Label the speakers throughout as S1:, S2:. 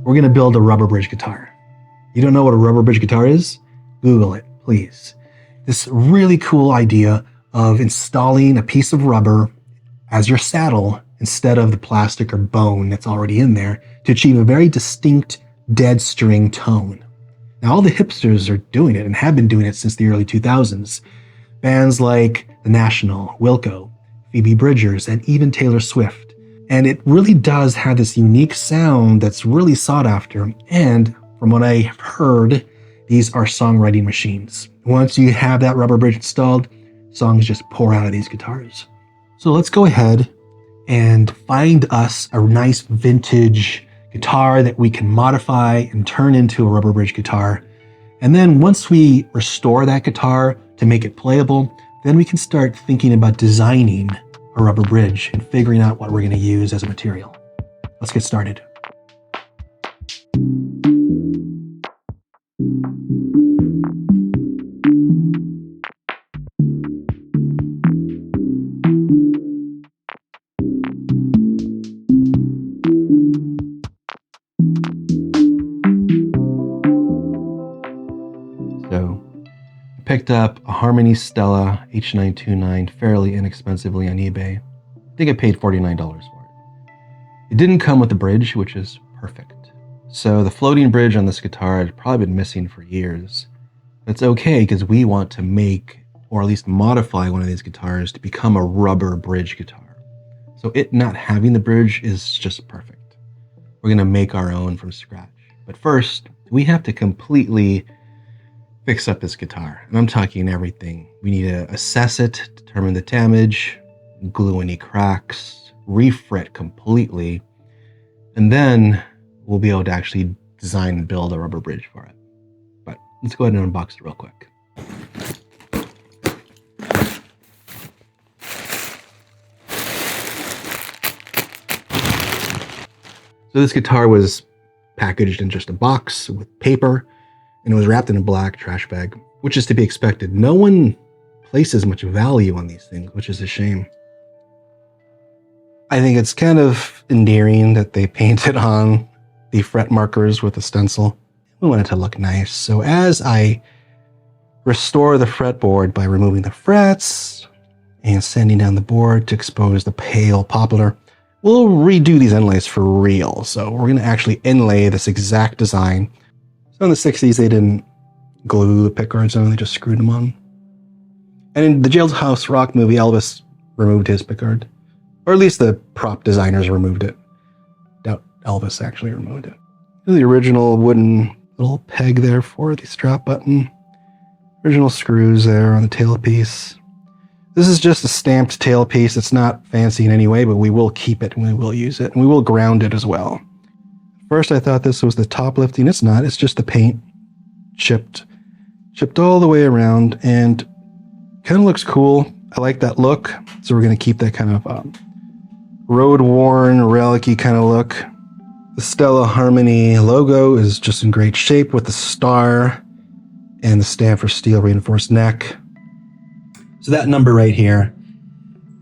S1: we're gonna build a rubber bridge guitar. You don't know what a rubber bridge guitar is? Google it, please. This really cool idea of installing a piece of rubber as your saddle instead of the plastic or bone that's already in there to achieve a very distinct dead string tone. Now, all the hipsters are doing it and have been doing it since the early 2000s. Bands like The National, Wilco, Phoebe Bridgers, and even Taylor Swift. And it really does have this unique sound that's really sought after. And from what I've heard, these are songwriting machines. Once you have that rubber bridge installed, songs just pour out of these guitars. So let's go ahead and find us a nice vintage guitar that we can modify and turn into a rubber bridge guitar. And then once we restore that guitar to make it playable, then we can start thinking about designing a rubber bridge and figuring out what we're going to use as a material. Let's get started. So, I picked up a Harmony Stella H929 fairly inexpensively on eBay. I think I paid $49 for it. It didn't come with the bridge, which is perfect. So the floating bridge on this guitar had probably been missing for years. That's okay because we want to make, or at least modify one of these guitars to become a rubber bridge guitar. So it not having the bridge is just perfect. We're going to make our own from scratch. But first, we have to completely fix up this guitar. And I'm talking everything. We need to assess it, determine the damage, glue any cracks, refret completely, and then we'll be able to actually design and build a rubber bridge for it. But let's go ahead and unbox it real quick. So this guitar was packaged in just a box with paper, and it was wrapped in a black trash bag, which is to be expected. No one places much value on these things, which is a shame. I think it's kind of endearing that they painted on the fret markers with a stencil. We want it to look nice. So as I restore the fretboard by removing the frets and sanding down the board to expose the pale poplar, we'll redo these inlays for real. So we're going to actually inlay this exact design. So in the 60s, they didn't glue the pickguards on, they just screwed them on. And in the Jailhouse Rock movie, Elvis removed his pickguard. Or at least the prop designers removed it. Doubt Elvis actually removed it. The original wooden little peg there for the strap button. Original screws there on the tailpiece. This is just a stamped tailpiece. It's not fancy in any way, but we will keep it and we will use it. And we will ground it as well. First, I thought this was the top lifting. It's not. It's just the paint chipped all the way around and kind of looks cool. I like that look. So we're going to keep that kind of road-worn, relic-y kind of look. The Stella Harmony logo is just in great shape with the star and the stamp for steel reinforced neck. So that number right here,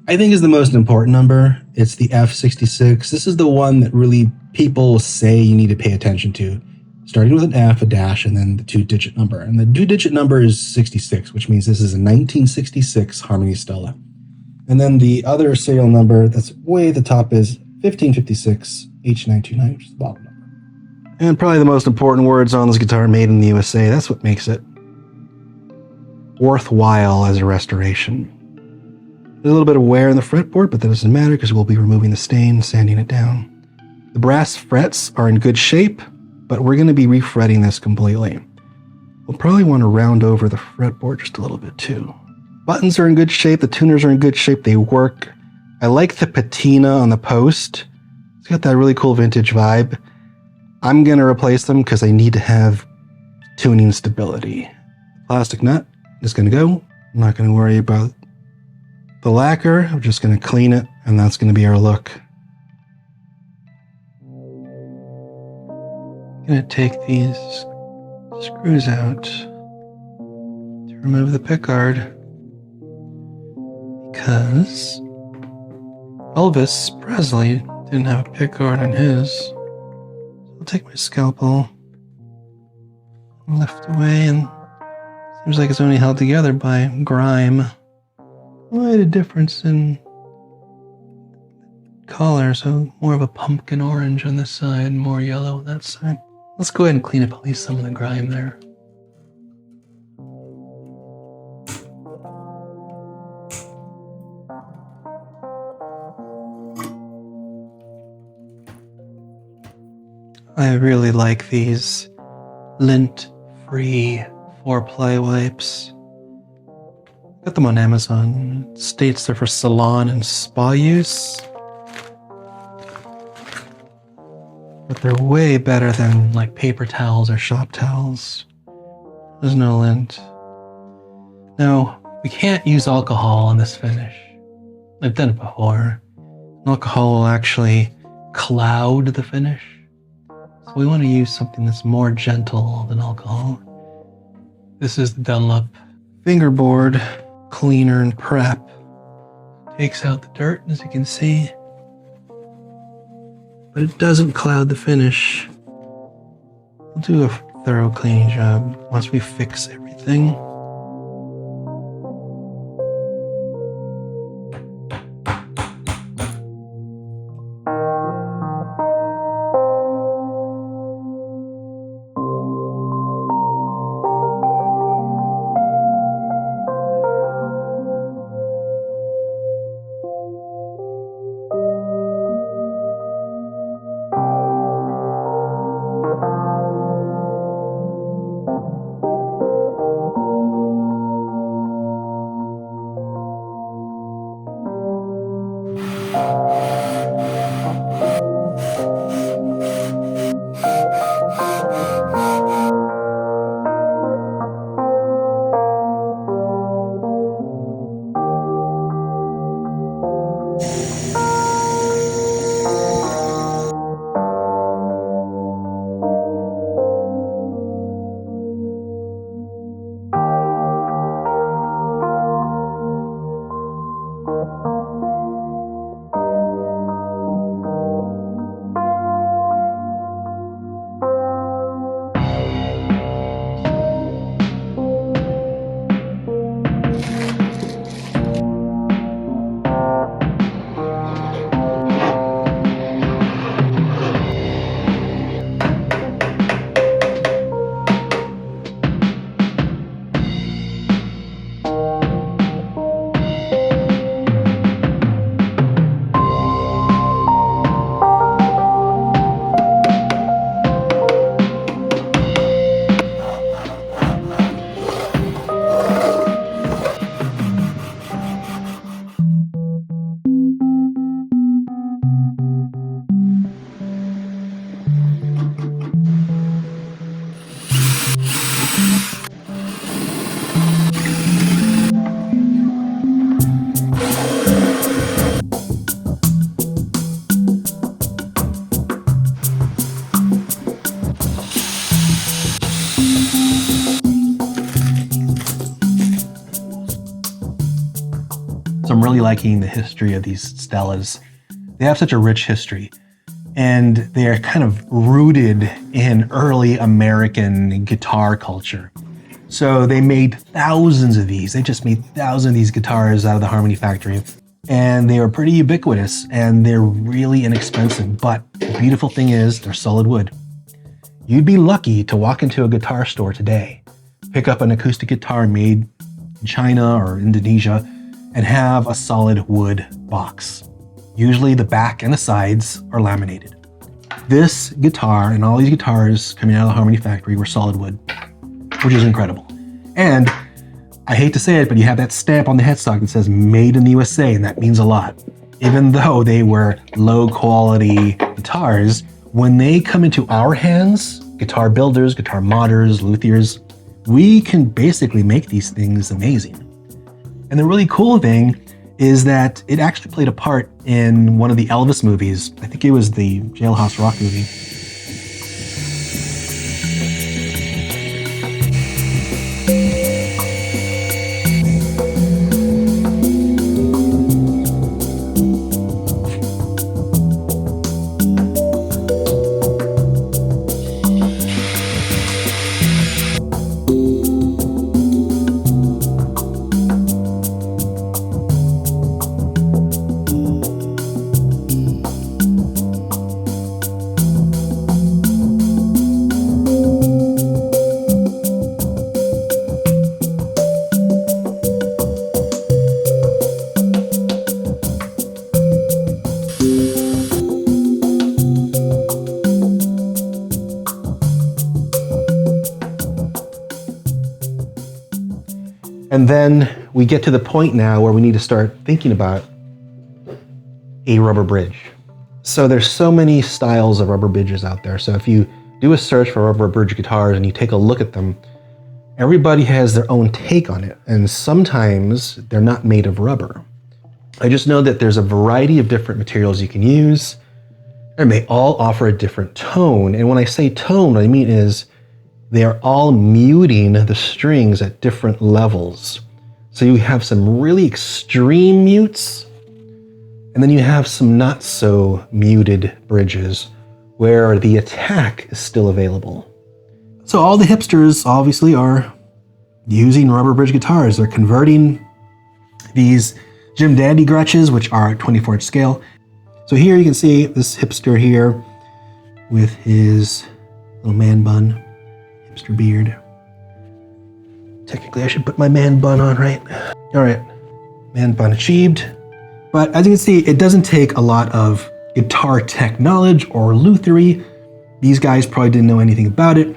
S1: I think is the most important number. It's the F66. This is the one that really people say you need to pay attention to. Starting with an F, a dash, and then the 2-digit number. And the 2-digit number is 66, which means this is a 1966 Harmony Stella. And then the other serial number that's way at the top is 1556 H929, which is the bottom number. And probably the most important words on this guitar, made in the USA. That's what makes it worthwhile as a restoration. There's a little bit of wear in the fretboard, but that doesn't matter because we'll be removing the stain, sanding it down. The brass frets are in good shape, but we're going to be refretting this completely. We'll probably want to round over the fretboard just a little bit too. Buttons are in good shape. The tuners are in good shape. They work. I like the patina on the post. It's got that really cool vintage vibe. I'm going to replace them because I need to have tuning stability. Plastic nut is going to go. I'm not going to worry about the lacquer. I'm just going to clean it, and that's going to be our look. I'm going to take these screws out to remove the pickguard because Elvis Presley didn't have a pickguard on his. So I'll take my scalpel and lift away, and seems like it's only held together by grime. Quite a difference in color, so more of a pumpkin orange on this side, more yellow on that side. Let's go ahead and clean up at least some of the grime there. I really like these lint-free 4-ply wipes. Got them on Amazon. It states they're for salon and spa use. But they're way better than like paper towels or shop towels. There's no lint. Now, we can't use alcohol on this finish. I've done it before. Alcohol will actually cloud the finish. So we want to use something that's more gentle than alcohol. This is the Dunlop fingerboard cleaner and prep. Takes out the dirt, as you can see. But it doesn't cloud the finish. We'll do a thorough cleaning job once we fix everything. So I'm really liking the history of these Stellas. They have such a rich history, and they're kind of rooted in early American guitar culture. So they made thousands of these. They just made thousands of these guitars out of the Harmony factory. And they are pretty ubiquitous, and they're really inexpensive. But the beautiful thing is they're solid wood. You'd be lucky to walk into a guitar store today, pick up an acoustic guitar made in China or Indonesia, and have a solid wood box. Usually the back and the sides are laminated. This guitar and all these guitars coming out of the Harmony factory were solid wood, which is incredible. And I hate to say it, but you have that stamp on the headstock that says made in the USA, and that means a lot. Even though they were low quality guitars, when they come into our hands, guitar builders, guitar modders, luthiers, we can basically make these things amazing. And the really cool thing is that it actually played a part in one of the Elvis movies. I think it was the Jailhouse Rock movie. And then we get to the point now where we need to start thinking about a rubber bridge. So there's so many styles of rubber bridges out there. So if you do a search for rubber bridge guitars and you take a look at them, everybody has their own take on it. And sometimes they're not made of rubber. I just know that there's a variety of different materials you can use, and they all offer a different tone. And when I say tone, what I mean is they are all muting the strings at different levels. So you have some really extreme mutes, and then you have some not so muted bridges where the attack is still available. So all the hipsters obviously are using rubber bridge guitars. They're converting these Jim Dandy Gretches, which are 24-inch scale. So here you can see this hipster here with his little man bun, hipster beard. Technically I should put my man bun on, right? All right, man bun achieved. But as you can see, it doesn't take a lot of guitar tech knowledge or luthery. These guys probably didn't know anything about it.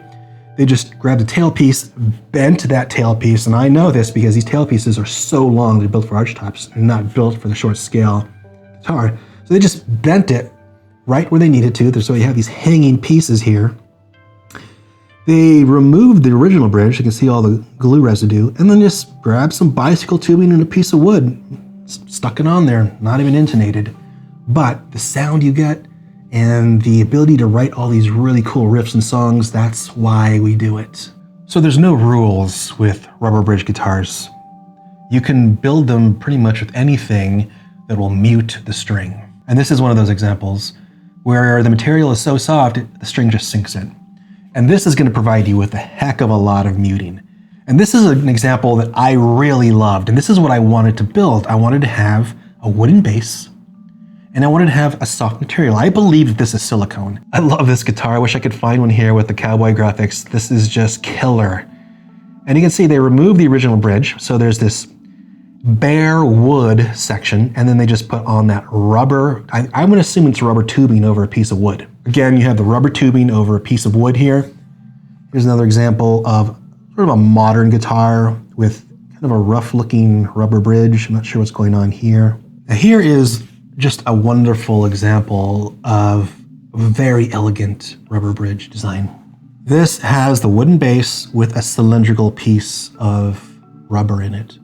S1: They just grabbed a tailpiece, bent that tailpiece, and I know this because these tailpieces are so long, they're built for archtops, they're not built for the short scale guitar. So they just bent it right where they needed to, so you have these hanging pieces here. They removed the original bridge, you can see all the glue residue, and then just grabbed some bicycle tubing and a piece of wood, stuck it on there, not even intonated. But the sound you get and the ability to write all these really cool riffs and songs, that's why we do it. So there's no rules with rubber bridge guitars. You can build them pretty much with anything that will mute the string. And this is one of those examples where the material is so soft, the string just sinks in. And this is going to provide you with a heck of a lot of muting. And this is an example that I really loved. And this is what I wanted to build. I wanted to have a wooden bass, and I wanted to have a soft material. I believe that this is silicone. I love this guitar. I wish I could find one here with the cowboy graphics. This is just killer. And you can see they removed the original bridge. So there's this bare wood section, and then they just put on that rubber. I'm gonna assume it's rubber tubing over a piece of wood. Again, you have the rubber tubing over a piece of wood here. Here's another example of sort of a modern guitar with kind of a rough looking rubber bridge. I'm not sure what's going on here. Now here is just a wonderful example of a very elegant rubber bridge design. This has the wooden base with a cylindrical piece of rubber in it.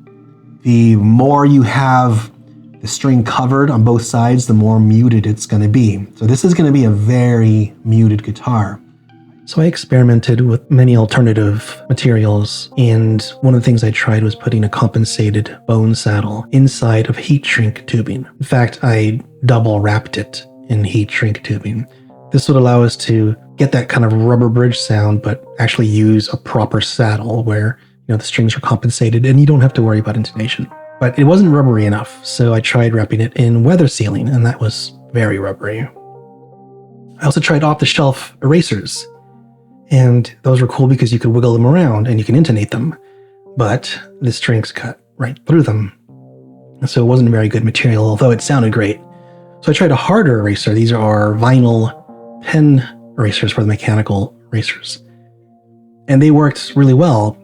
S1: The more you have the string covered on both sides, the more muted it's going to be. So this is going to be a very muted guitar. So I experimented with many alternative materials, and one of the things I tried was putting a compensated bone saddle inside of heat shrink tubing. In fact, I double wrapped it in heat shrink tubing. This would allow us to get that kind of rubber bridge sound, but actually use a proper saddle where the strings are compensated and you don't have to worry about intonation. But it wasn't rubbery enough, so I tried wrapping it in weather sealing, and that was very rubbery. I also tried off-the-shelf erasers. And those were cool because you could wiggle them around and you can intonate them, but the strings cut right through them. So it wasn't a very good material, although it sounded great. So I tried a harder eraser. These are vinyl pen erasers for the mechanical erasers. And they worked really well.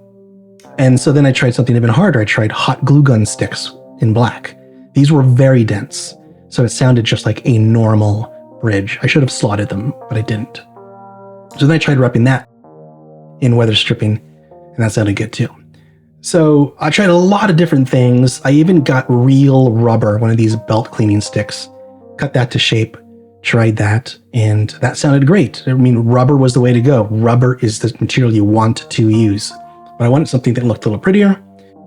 S1: And so then I tried something even harder. I tried hot glue gun sticks in black. These were very dense, so it sounded just like a normal bridge. I should have slotted them, but I didn't. So then I tried wrapping that in weather stripping, and that sounded good too. So I tried a lot of different things. I even got real rubber, one of these belt cleaning sticks, cut that to shape, tried that, and that sounded great. I mean, rubber was the way to go. Rubber is the material you want to use. But I wanted something that looked a little prettier.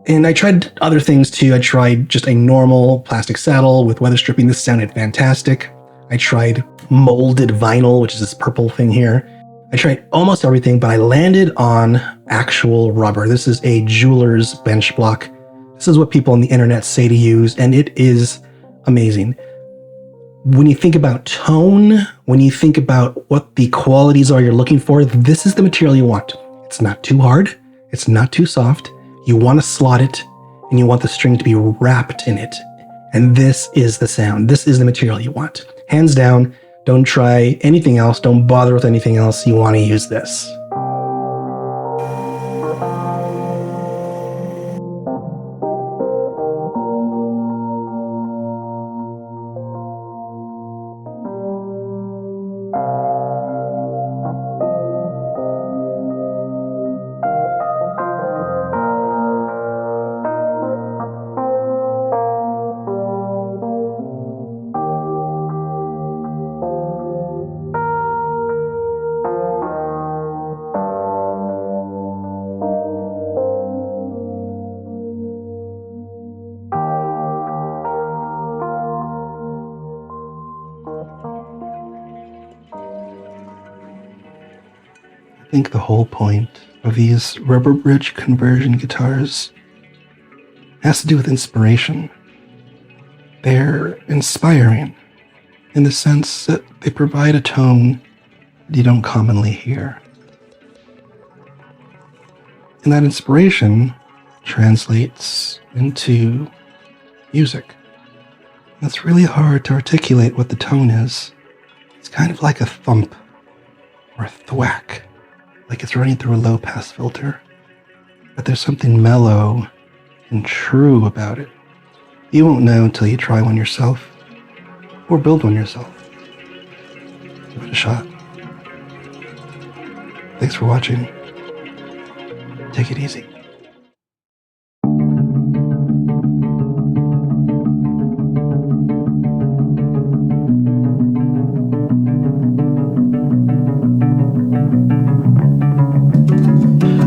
S1: And I tried other things too. I tried just a normal plastic saddle with weather stripping. This sounded fantastic. I tried molded vinyl, which is this purple thing here. I tried almost everything, but I landed on actual rubber. This is a jeweler's bench block. This is what people on the internet say to use, and it is amazing. When you think about tone, when you think about what the qualities are you're looking for, this is the material you want. It's not too hard. It's not too soft. You want to slot it, and you want the string to be wrapped in it. And this is the sound. This is the material you want. Hands down. Don't try anything else. Don't bother with anything else. You want to use this. think the whole point of these rubber bridge conversion guitars has to do with inspiration. They're inspiring in the sense that they provide a tone that you don't commonly hear. And that inspiration translates into music. It's really hard to articulate what the tone is. It's kind of like a thump or a thwack, like it's running through a low-pass filter. But there's something mellow and true about it. You won't know until you try one yourself or build one yourself. Give it a shot. Thanks for watching. Take it easy.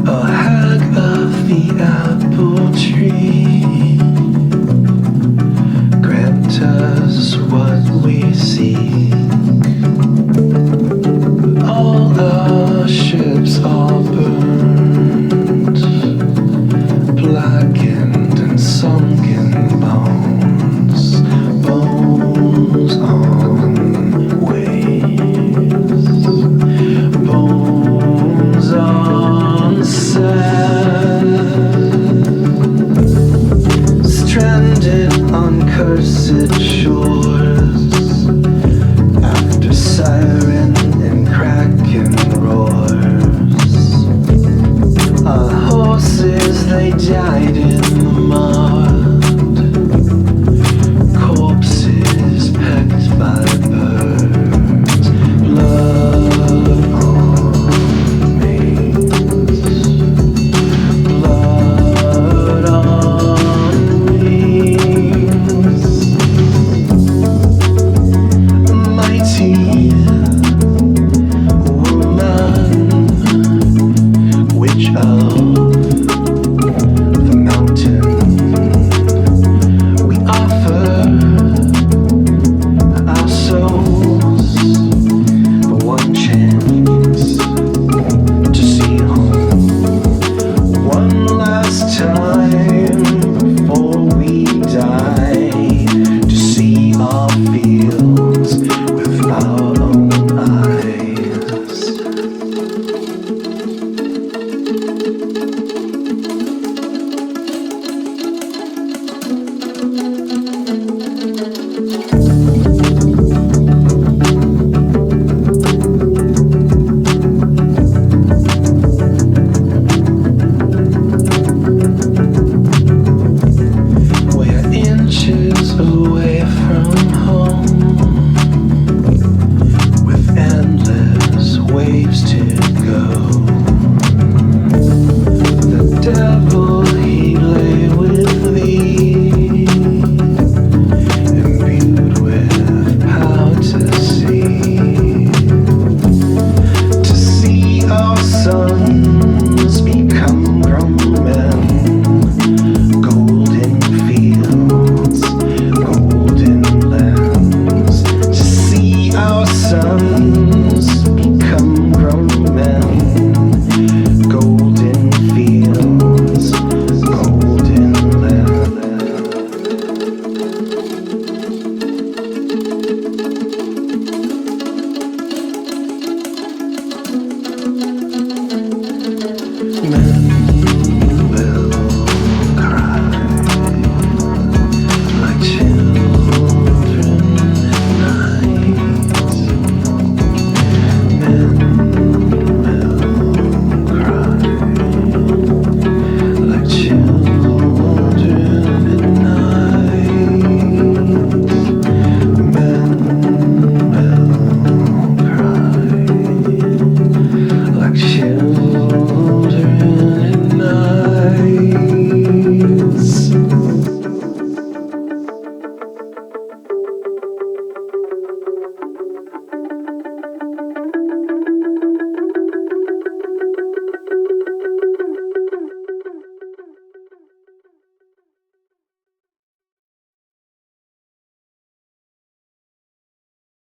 S1: A hag of the apple tree, grant us what we seek. All our ships are burned, blackened and sunken bones, bones on waves, bones on sand, stranded on cursed shores, after siren and kraken roars. Our horses, they died in the mud, corpses pecked by birds, blood on mates, blood on wings. A mighty woman, witch of the mountain, we offer our souls for one chance to see home one last time before we die, to see our fields with our own eyes. We're inches away